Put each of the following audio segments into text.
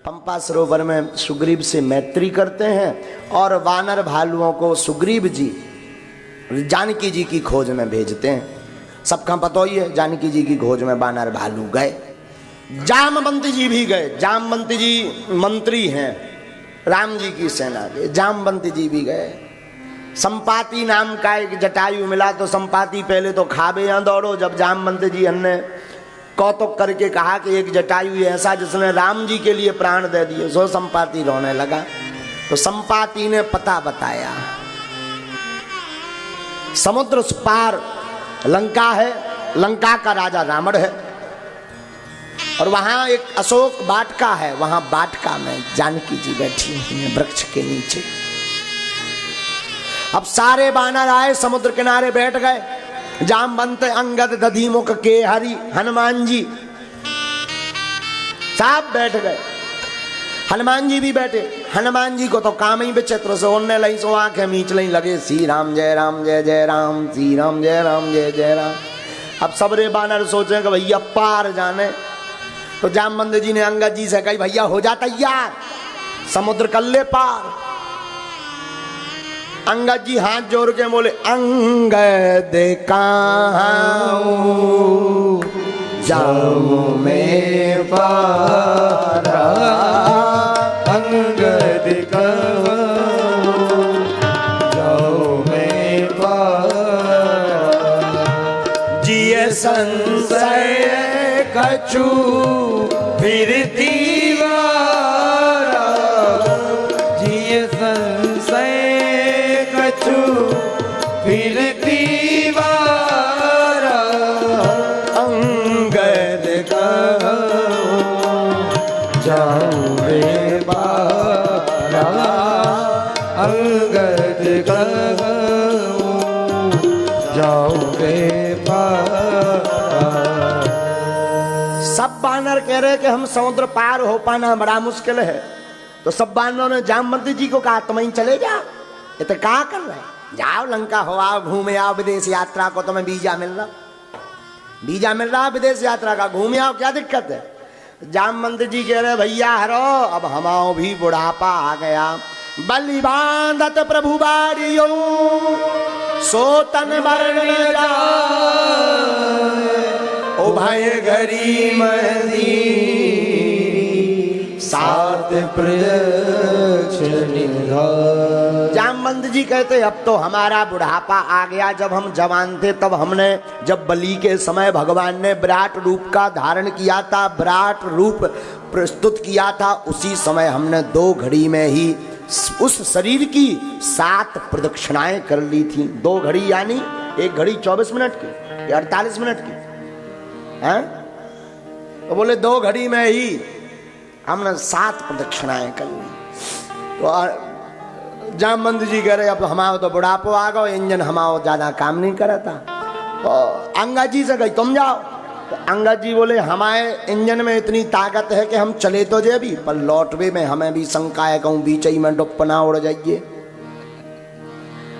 पंपा सरोवर में सुग्रीव से मैत्री करते हैं और वानर भालुओं को सुग्रीव जी जानकी जी की खोज में भेजते हैं। सबका पता ही है, जानकी जी की खोज में वानर भालू गए, जामवंत जी भी गए। जामवंत जी मंत्री हैं राम जी की सेना के, जामवंत जी भी गए। संपाति नाम का एक जटायु मिला तो संपाति पहले तो खाबे यहाँ दौड़ो। जब जामवंत जी ने कौतुक करके कहा कि एक जटायु ऐसा जिसने राम जी के लिए प्राण दे दिए, सो संपाति रोने लगा। तो संपाति ने पता बताया, समुद्र पार लंका है, लंका का राजा रावण है और वहां एक अशोक वाटिका है, वहां वाटिका में जानकी जी बैठी हुई है वृक्ष के नीचे। अब सारे वानर आए, समुद्र किनारे बैठ गए। जामवंत, अंगद, दधिमुख, केहरी, हनुमान जी सब बैठ गए। हनुमान जी भी बैठे। हनुमान जी को तो काम ही विचित्र से उड़ने लगी, सो आंखें मीच लगी, लगे श्री राम जय राम, श्री राम जय जय राम। अब सबरे बानर सोचे कि भैया पार जाने। तो जामवंत जी ने अंगद जी से कही, भैया हो जा तैयार, समुद्र कर ले पार। अंगद जी हाथ जोड़ के बोले, अंगद कहाँ जाऊं मैं पार, अंगद कहाँ जाऊं मैं पार, जिय संशय कछु फिरती जिय संशय कछु फिरती वार, अंगद जाऊं रे पारा, अंगद जाऊं रे पारा। सब बानर कह रहे कि हम समुद्र पार हो पाना बड़ा मुश्किल है। तो सब बानरों ने जामवंत जी को कहा, तुम ही चले जाओ, ये तो क्या कर रहे हैं, जाओ लंका हो आओ, घूमे आओ, विदेश यात्रा को तुम्हें वीजा मिल रहा, वीजा मिल रहा विदेश यात्रा का, घूमे आओ, क्या दिक्कत है। जामवंत जी कह रहे, भैया हरो, अब हमाओ भी बुढ़ापा आ गया, बलि बांधत प्रभु बारियो, सोतन मरण ओ भाई घरी मदी सात जामवंत जी कहते, अब तो हमारा बुढ़ापा आ गया, जब हम जवान थे तब हमने, जब बलि के समय भगवान ने विराट रूप का धारण किया था, विराट रूप प्रस्तुत किया था, उसी समय हमने 2 घड़ी में ही उस शरीर की 7 प्रदक्षिणाएं कर ली थी। 2 घड़ी यानी 1 घड़ी 24 मिनट की या 48 मिनट की है? तो बोले 2 घड़ी में ही हमने 7 प्रदक्षिणाएं कर ली। तो जामवंत जी कह रहे, अब हमारा तो बुढ़ापो आ गो, इंजन हमारा ज्यादा काम नहीं करता। तो अंगद जी से कही, तुम जाओ। तो अंगद जी बोले, हमारे इंजन में इतनी ताकत है कि हम चले तो जे भी, पर लौटवे में हमें भी शंका है, कहूं बीच ही में डुप्पना उड़ जाइए।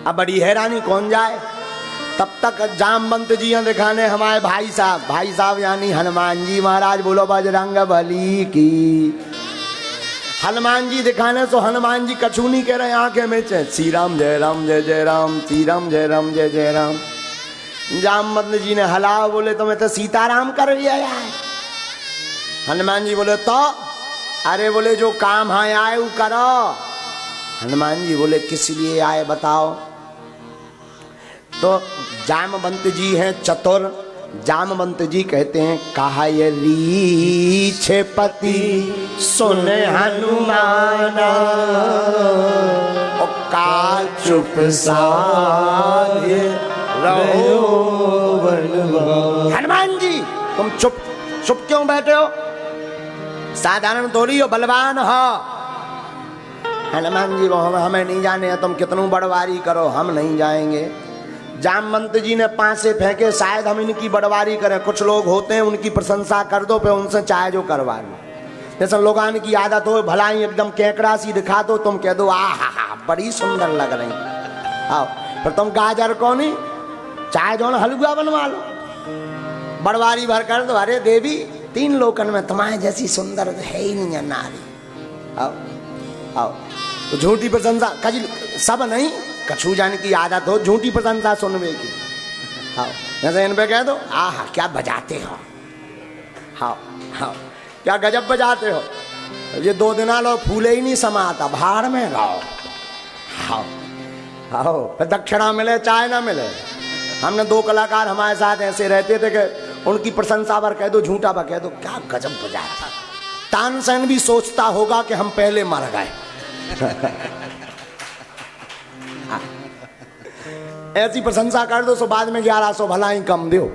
अब बड़ी हैरानी, कौन जाए। तब तक जामवंत जी दिखाने हमारे भाई साहब यानी हनुमान जी महाराज, बोलो बजरंग बली की। हनुमान जी दिखाने तो हनुमान जी कछु नहीं कह रहे, आंखें में श्री राम जय राम, श्री राम जय जय राम। जामवंत जी ने हलाओ, बोले तुम्हें तो सीताराम कर लिया है। हनुमान जी बोले, तो अरे बोले जो काम है आए वो करो। हनुमान जी बोले, किस लिए आए बताओ। तो जामवंत जी हैं चतुर। जामवंत जी कहते हैं, कहा ये लीछे पति सुने हनुमाना, और का चुप साधे रहो बलवान। हनुमान जी तुम चुप क्यों बैठे हो, साधारण थोड़ी हो, बलवान हो। हनुमान जी वो हमें नहीं जाने, तुम कितनू बड़वारी करो, हम नहीं जाएंगे। जामवंत जी ने पांसे फेंके, शायद हम इनकी बड़वारी करें। कुछ लोग होते हैं उनकी प्रशंसा कर दो, फिर उनसे चाहे जो करवा लो। जैसे लोगान की आदत हो, भलाई एकदम केकड़ा सी दिखा दो, तुम कह दो आहा बड़ी सुंदर लग रही, आओ। फिर तुम गाजर को नहीं, चाहे जो हलवा बनवा लो, बड़वारी भर कर दो। अरे देवी, 3 लोकन में तुम्हारे जैसी सुंदर है ही नहीं है नारी। आओ आओ। तो झूठी प्रशंसा कजी सब नहीं, कछु जान की आदत हो झूठी प्रशंसा सुनवे की। हाँ जैसे इन पे कह दो आह क्या बजाते हो, हाँ हाँ क्या गजब बजाते हो, ये 2 दिन लो फूले ही नहीं समाता, भाड़ में गाओ। हाँ हाँ फिर दक्षिणा मिले चाहे ना मिले। हमने 2 कलाकार हमारे साथ ऐसे रहते थे कि उनकी प्रशंसा पर कह दो झूठा पर कह दो क्या गजब बजाता। तानसेन भी सोचता होगा कि हम पहले मर गए। ऐसी प्रशंसा कर दो सो बाद में 1100 भला ही कम दो।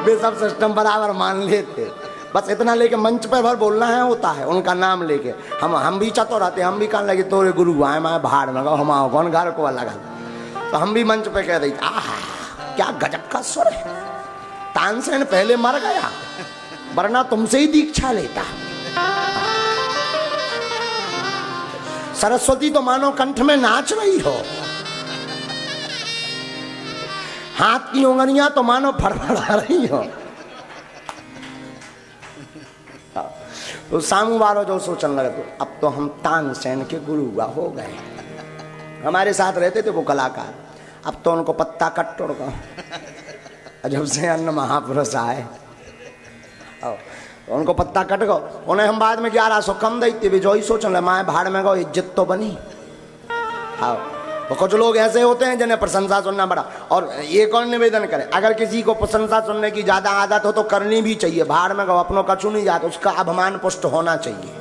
वे सब सिस्टम बराबर मान लेते, बस इतना लेके मंच पर भर बोलना है होता है उनका नाम लेके। हम भी चतुर रहते, हम भी कहने लगे तोरे गुरु आए मैं भाड़ में गाओ, हम आओ कौन घर को अलग। तो हम भी मंच पे कह रही आह क्या गजब का सुर है, तानसेन पहले मर गया वरना तुमसे ही दीक्षा लेता। सरस्वती तो मानो कंठ में नाच रही हो, हाथ की उंगलियां तो मानो फड़फड़ा रही हो। तो सामू वालों जो सोचने लगे तो अब तो हम तानसेन के गुरु हो गए। हमारे साथ रहते थे वो कलाकार, अब तो उनको पत्ता कट तोड़ गो जब से अन्न महापुरुष आए उनको पत्ता कट गो। उन्हें हम बाद में 1100 कम देते भी जो ही सोचने लगे माए भाड़ में गो इज्जत तो बनी। हाँ तो कुछ लोग ऐसे होते हैं जिन्हें प्रशंसा सुनना बड़ा। और एक और निवेदन करें, अगर किसी को प्रशंसा सुनने की ज्यादा आदत हो तो करनी भी चाहिए। भाड़ में गो अपनों कछु नहीं जाता, उसका अभिमान पुष्ट होना चाहिए।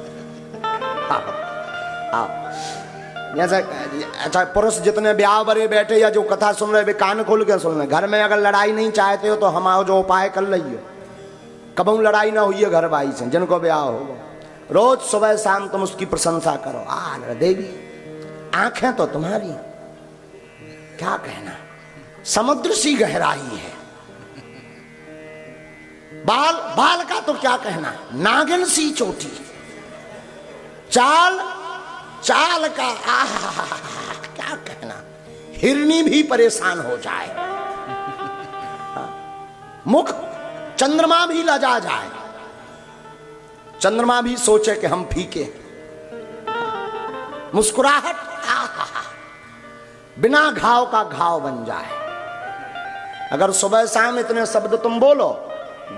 जैसे अच्छा पुरुष जितने ब्याह बरे बैठे या जो कथा सुन रहे वे कान खोल के सुन रहे। घर में अगर लड़ाई नहीं चाहते हो तो हमारा जो उपाय कर रही हो, कबू लड़ाई ना हुई है घर भाई से जिनको ब्याह हो, रोज सुबह शाम तुम उसकी प्रशंसा करो। देवी आंखें तो तुम्हारी क्या कहना, समुद्र सी गहराई है, बाल का तो क्या कहना, नागिन सी चोटी, चाल का क्या कहना, हिरनी भी परेशान हो जाए, मुख चंद्रमा भी लजा जाए, चंद्रमा भी सोचे कि हम फीके, मुस्कुराहट बिना घाव का घाव बन जाए। अगर सुबह शाम इतने शब्द तुम बोलो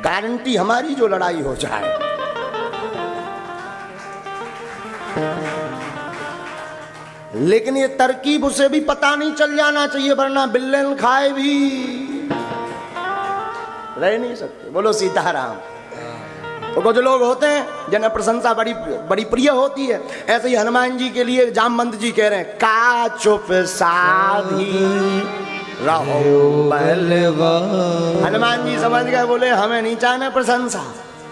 गारंटी हमारी जो लड़ाई हो जाए। लेकिन ये तरकीब उसे भी पता नहीं चल जाना चाहिए वरना बिल्लन खाए भी रह नहीं सकते। बोलो सीताराम। तो कुछ लोग होते हैं जिन्हें प्रशंसा बड़ी बड़ी प्रिय होती है। ऐसे ही हनुमान जी के लिए जामवंत जी कह रहे हैं का चुप साधी रहो बलवान। हनुमान जी समझ गए, बोले हमें नहीं चाहना प्रशंसा।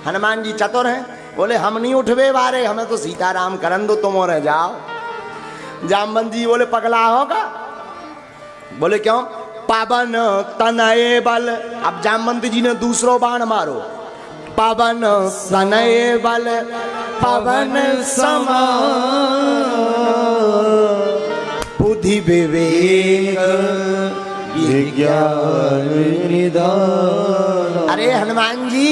हनुमान जी चतुर हैं, बोले हम नहीं उठवे बारे, हमें तो सीताराम करन दो, तुम और जाओ। जामवंत जी बोले पगला होगा, बोले क्यों, पावन तनये बल। अब जामवंत जी ने दूसरो बाण मारो, पावन तनये बल पवन समान बुद्धि विवेक विज्ञान निधान। अरे हनुमान जी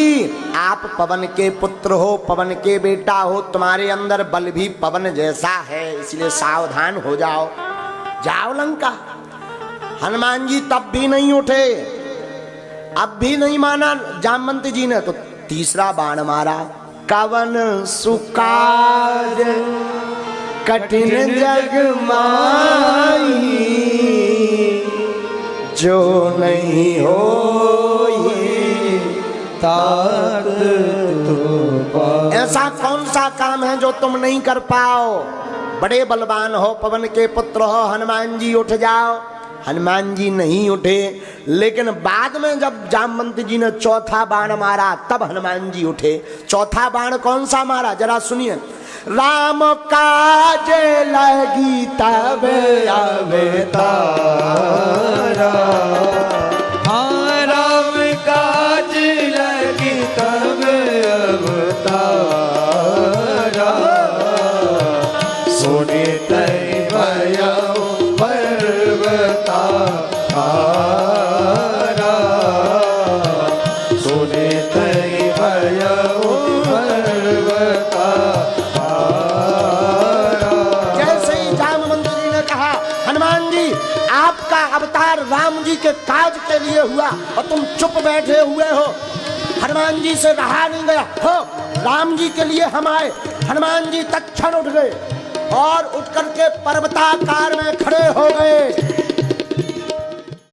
आप पवन के पुत्र हो, पवन के बेटा हो, तुम्हारे अंदर बल भी पवन जैसा है, इसलिए सावधान हो जाओ, जाओ लंका। हनुमान जी तब भी नहीं उठे, अब भी नहीं माना जामवंत जी ने, तो तीसरा बाण मारा, कवन सुकाज कठिन जग माई जो नहीं हो तात तो। ऐसा कौन सा काम है जो तुम नहीं कर पाओ? बड़े बलवान हो, पवन के पुत्र हो, हनुमान जी उठ जाओ। हनुमान जी नहीं उठे, लेकिन बाद में जब जामवंत जी ने चौथा बाण मारा तब हनुमान जी उठे। चौथा बाण कौन सा मारा जरा सुनिए, राम काज लगी तब अवतारा, हाँ राम काज लगी तब अवतारा, सुने तय भया पर्वतारा, सुने तय भया हनुमान जी आपका अवतार राम जी के काज के लिए हुआ और तुम चुप बैठे हुए हो। हनुमान जी से रहा नहीं गया हो, राम जी के लिए हम आए। हनुमान जी तत्क्षण उठ गए और उठ करके पर्वताकार में खड़े हो गए।